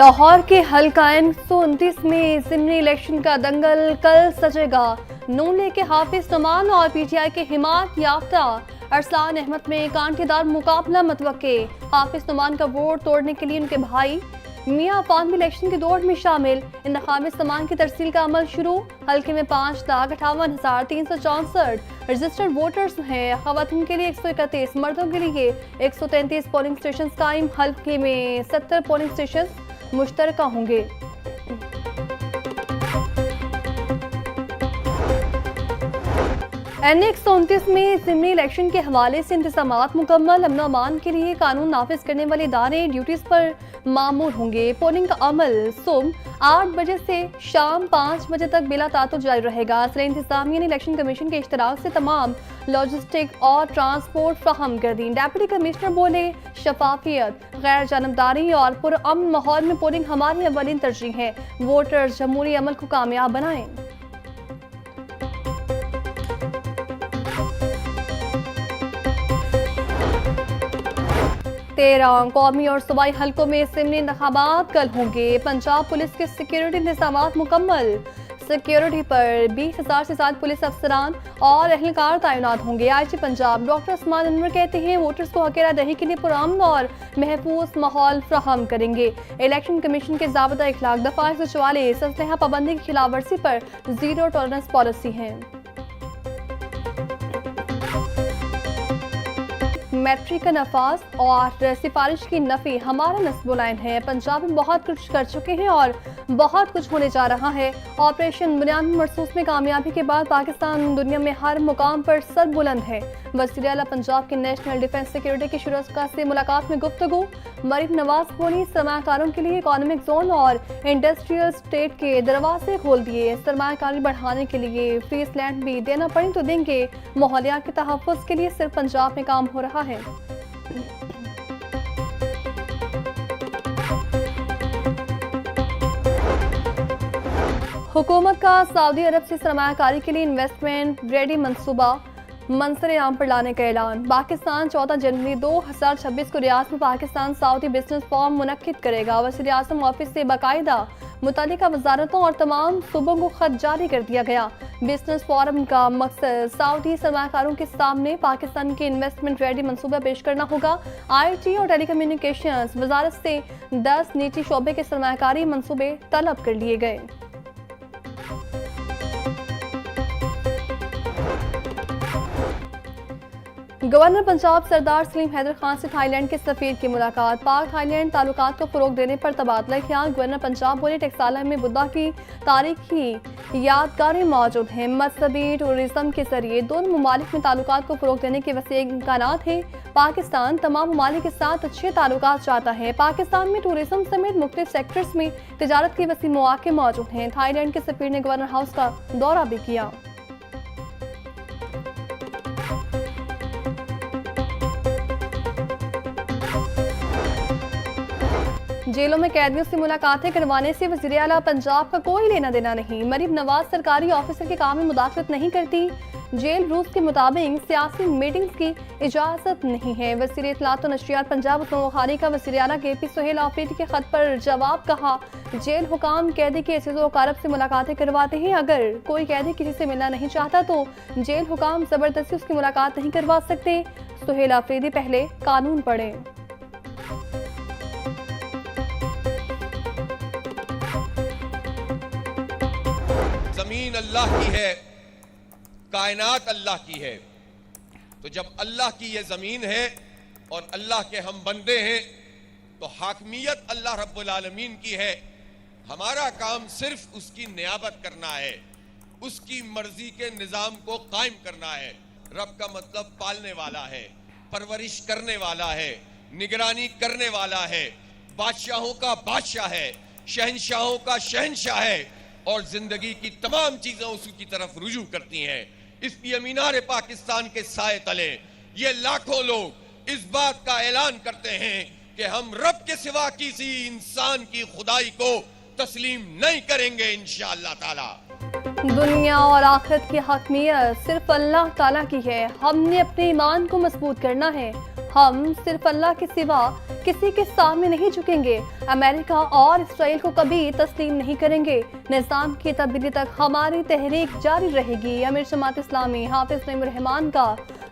लाहौर के हल्का 129 में ज़िमनी इलेक्शन का दंगल कल सजेगा। नून लीग के हाफिज नमान और पीटीआई के हिमायत याफ्ता अरसलान अहमद में कांटेदार मुकाबला मुतवक्के। हाफिज नमान का वोट तोड़ने के लिए उनके भाई मियां अफान भी इलेक्शन की दौड़ में शामिल। इंतखाबी सामान की तरसील का अमल शुरू। हल्के में 5,58,364 रजिस्टर्ड वोटर्स हैं। खवातीन के लिए 131, मर्दों के लिए 133 पोलिंग स्टेशन कायम। हल्के में 70 पोलिंग स्टेशन मुश्तरका होंगे। N129 में ज़िमनी इलेक्शन के हवाले से इंतजामात मुकम्मल। अमन अमान के लिए कानून नाफिज करने वाले इदारे ड्यूटीज पर मामूर होंगे। पोलिंग का अमल सुबह 8 बजे से शाम 5 बजे तक बिला तातुल जारी रहेगा। ज़िला इंतजामिया ने इलेक्शन कमीशन के इश्तराक से तमाम लॉजिस्टिक और ट्रांसपोर्ट फ्राहम कर दी। डेप्यूटी कमिश्नर बोले, शफाफियत, गैर जानबदारी और पुरअमन माहौल में पोलिंग हमारी अवलीन तरजीह है। वोटर्स जमहूरी अमल को कामयाब बनाएं। तेरह कौमी और सूबाई हल्कों में ज़िमनी इंतखाबात कल होंगे। पंजाब पुलिस के सिक्योरिटी इंतजामात मुकम्मल। सिक्योरिटी पर 20,000 से ज्यादा पुलिस अफसरान और अहलकार तैनात होंगे। आईजी पंजाब डॉक्टर उस्मान अनवर कहते हैं, वोटर्स को हक रायदही के लिए पुरअमन और महफूज माहौल फ्राहम करेंगे। इलेक्शन कमीशन के ज़ाब्ता इखलाक दफा 144 असलहा पाबंदी की खिलाफ वर्जी पर जीरो टॉलरेंस पॉलिसी है। मैट्रिक का नफाज और सिफारिश की नफी हमारा नस्बुल आइन है। पंजाब में बहुत कुछ कर चुके हैं और बहुत कुछ होने जा रहा है। ऑपरेशन बुनियाद मरसूस में कामयाबी के बाद पाकिस्तान दुनिया में हर मुकाम पर सर बुलंद है। वज़ीर आला पंजाब के नेशनल डिफेंस सिक्योरिटी के शुरा से मुलाकात में गुफ्तगू। मरीम नवाज बोली, सरमाकारों के लिए इकोनॉमिक जोन और इंडस्ट्रियल स्टेट के दरवाजे खोल दिए। सरमाकारी बढ़ाने के लिए फ्रीज लैंड भी देना पड़े तो देंगे। माहौलियात के तहफ़्फ़ुज़ के लिए सिर्फ पंजाब में काम हो रहा है। हुकूमत का सऊदी अरब से सरमायाकारी के लिए इन्वेस्टमेंट रेडी मंसूबा मंसर आम पर लाने का ऐलान। पाकिस्तान 14 जनवरी 2026 को रियाद में पाकिस्तान सऊदी बिजनेस फोरम मुनक्किद करेगा। वज़ीर आज़म ऑफिस से बाकायदा मुतालिका वजारतों और तमाम सूबों को खत जारी कर दिया गया। बिजनेस फोरम का मकसद सऊदी सरमाकारों के सामने पाकिस्तान के इन्वेस्टमेंट रेडी मंसूबा पेश करना होगा। IT और टेलीकम्युनिकेशंस वजारत से 10 निजी शोबे के सरमाकारी मंसूबे तलब कर लिए गए। गवर्नर पंजाब सरदार सलीम हैदर खान से थाईलैंड के सफीर की मुलाकात। पाक थाईलैंड ताल्लुकात को फरोग देने पर तबादला ख्याल। गवर्नर पंजाब बोले, टेक्साला में बुद्धा की तारीखी यादगारें मौजूद हैं। मजहबी टूरिज्म के जरिए दोनों ममालिक में ताल्लुकात को फरोग देने के वसीअ इम्कानात हैं। पाकिस्तान तमाम ममालिक के साथ अच्छे ताल्लुकात चाहता है। पाकिस्तान में टूरिज्म समेत मुख्तलिफ सेक्टर्स में तिजारत के वसी मौके मौजूद हैं। थाईलैंड के सफीर ने गवर्नर हाउस का दौरा भी किया। जेलों में कैदियों से मुलाकातें करवाने से वज़ीर आला पंजाब का कोई लेना देना नहीं। मरीम नवाज सरकारी ऑफिसर के काम में मुदाखलत नहीं करती। जेल रूल्स के मुताबिक सियासी मीटिंग्स की इजाज़त नहीं है। वज़ीर इत्तलात और नशरियात पंजाब उस्मान बुखारी का वज़ीर आला KP सुहेल आफरीदी के खत पर जवाब। कहा, जेल हुकाम कैदी के अज़ीज़ो अकारब से मुलाकातें करवाते हैं। अगर कोई कैदी किसी से मिलना नहीं चाहता तो जेल हुकाम जबरदस्ती उसकी मुलाकात नहीं करवा सकते। सुहेल आफरीदी पहले कानून पढ़ें। ज़मीन अल्लाह की है, कायनात अल्लाह की है। तो जब अल्लाह की ये ज़मीन है और अल्लाह के हम बंदे हैं तो हाकमियत अल्लाह रब्बुल आलमीन की है। हमारा काम सिर्फ उसकी नियाबत करना है, उसकी मर्जी के निज़ाम को कायम करना है। रब का मतलब पालने वाला है, परवरिश करने वाला है, निगरानी करने वाला है, बादशाहों का बादशाह है, शहंशाहों का शहंशाह है और जिंदगी की तमाम चीजें उसी की तरफ रुजू करती हैं। इसलिए मीनार पाकिस्तान के साए तले ये लाखों लोग इस बात का ऐलान करते हैं कि हम रब के सिवा किसी इंसान की खुदाई को तस्लीम नहीं करेंगे इंशाअल्लाह ताला। दुनिया और आखिरत की हकमियत सिर्फ अल्लाह ताला की है। हमने अपने ईमान को मजबूत करना है। हम सिर्फ अल्लाह के सिवा किसी के सामने नहीं झुकेंगे। अमेरिका और इसराइल को कभी तस्लीम नहीं करेंगे। निज़ाम की तब्दीली तक हमारी तहरीक जारी रहेगी। अमीर जमात इस्लामी हाफिज नईमुर रहमान का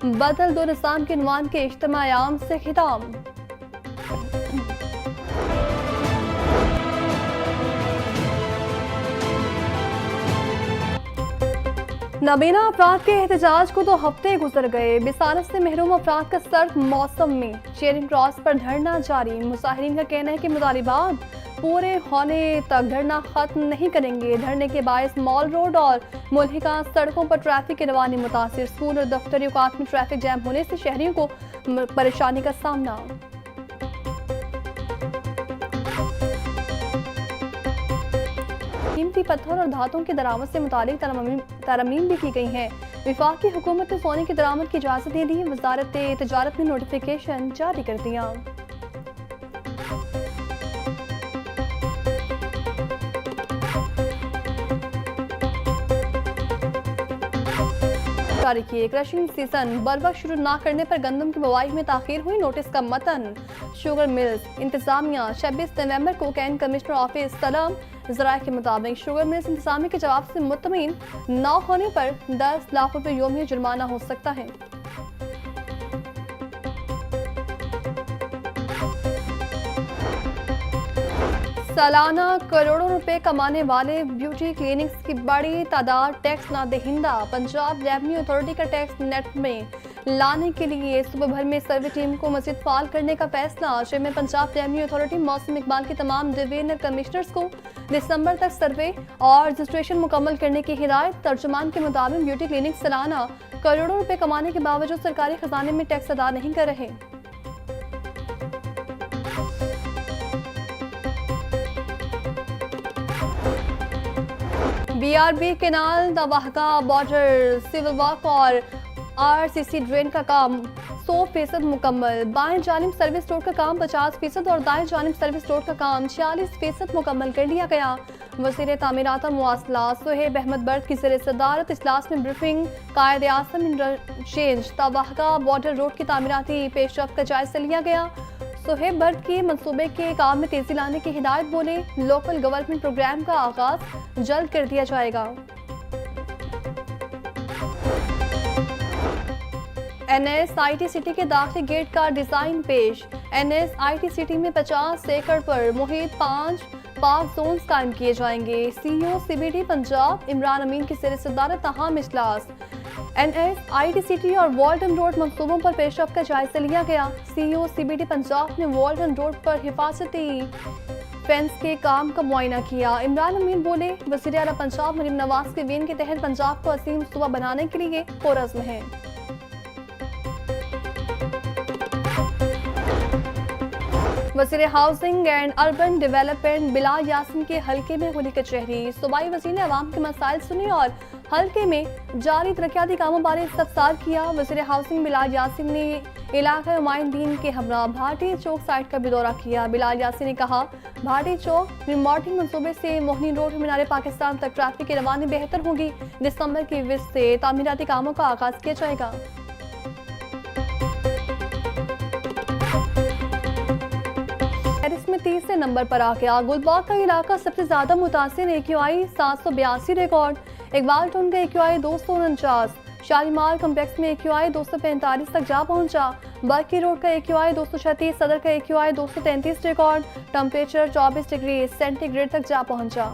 बदल दो निज़ाम के उन्वान के इज्तिमा आम से खिताब। नबीना अफराद के एहतजाज को 2 हफ्ते गुजर गए। बिसारत से महरूम अफराद का सर्द मौसम में चेरिंग क्रॉस पर धरना जारी। मुजाहिरीन का कहना है कि मुतालिबात पूरे होने तक धरना खत्म नहीं करेंगे। धरने के बायस मॉल रोड और मुल्हिका सड़कों पर ट्रैफिक की रवानी मुतासिर। स्कूल और दफ्तरी औकात में ट्रैफिक जैम होने से शहरियों को परेशानी का सामना। कीमती पत्थर और धातुओं की दरामद से मुतालिक तरमीम भी की गई हैं। विफाकी हुकूमत ने सोने की दरामद की इजाज़त दे दी। वजारत तिजारत ने नोटिफिकेशन जारी कर दिया। जारी किए क्रशिंग सीजन बर वक्त शुरू न करने पर गंदम की बुवाई में ताखीर हुई। नोटिस का मतन शुगर मिल्स इंतजामिया 26 नवंबर को कैन कमिश्नर ऑफिस तलब। ज़राए के मुताबिक शुगर मिल्स इंतजामिया के जवाब से मुतमिन न होने पर 10 लाख रुपए योमी जुर्माना हो सकता है। सालाना करोड़ों रुपए कमाने वाले ब्यूटी क्लिनिक्स की बड़ी तादाद टैक्स ना दहिंदा। पंजाब रेवेन्यू अथॉरिटी का टैक्स नेट में लाने के लिए सुबह भर में सर्वे टीम को मजीद फाल करने का फैसला। चेयरमैन पंजाब रेवेन्यू अथॉरिटी मौसम इकबाल की तमाम डिवीजनल कमिश्नर्स को दिसंबर तक सर्वे और रजिस्ट्रेशन मुकम्मल करने की हिदायत। तर्जुमान के मुताबिक ब्यूटी क्लिनिक सालाना करोड़ों रुपए कमाने के बावजूद सरकारी खजाने में टैक्स अदा नहीं कर रहे। BRB केनाल नवाहका बॉर्डर सिविल वर्क और RCC ड्रेन का काम 100% मुकम्मल। बाएं जानिब सर्विस रोड का काम 50% और दाएं जानिब सर्विस रोड का काम 46% मुकम्मल कर लिया गया। वज़ीर तामीरात और मुवासलात सुहेब अहमद बर्द की ज़ेर सदारत इजलास में ब्रीफिंग। कायद आज़म इंटरचेंज तवाहका बॉर्डर रोड की तामीराती पेशरफ्त का जायजा लिया गया। सुहेब बर्द के मंसूबे के काम में तेजी लाने की हिदायत। बोले लोकल गवर्नमेंट प्रोग्राम का आगाज जल्द कर दिया जाएगा। NSIT सिटी के दाखिली गेट का डिजाइन पेश। NSIT सिटी में 50 एकड़ पर मुहित 5 पार्क जोन्स कायम किए जाएंगे। CEO CBD पंजाब इमरान अमीन की ज़ेर सदारत अहम इजलास। NSIT सिटी और वॉल्टन रोड मंसूबों पर पेशरफ्त का जायजा लिया गया। CEO CBD पंजाब ने वॉल्टन रोड पर हिफाजती फेंस के काम का मुआयना किया। इमरान अमीन बोले वज़ीर आला पंजाब मरीम नवाज के वेन के तहत पंजाब को असीम सूबा बनाने के लिए पुरज़्म है। वज़ीर housing and urban development Bilal Yasin के हल्के में हुई कचहरी। सूबाई वज़ीर ने अवाम के मसाइल सुने और हल्के में जारी तरक्याती कामों बारे इस्तफसार किया। वज़ीर हाउसिंग बिलाल यासिन ने इलाका नुमाइंदीन के हमरा भाटी चौक साइट का भी दौरा किया। बिलाल यासिन ने कहा भाटी चौक रिमॉडलिंग मंसूबे से मोहनी रोड मीनार पाकिस्तान तक ट्रैफिक की रवानी बेहतर होगी। दिसंबर की विज़ से तामीराती कामों का आगाज किया जाएगा। पेरिस में 30 नंबर पर आ गया। गुलबाग का इलाका सबसे ज्यादा मुतासिर। AQI 782 record. इकबाल टाउन का AQI 249। शालीमार कम्प्लेक्स में AQI 245 तक जा पहुंचा। बर्की रोड का AQI 236। सदर का AQI 233 record. Temperature 24 degree centigrade तक जा पहुंचा।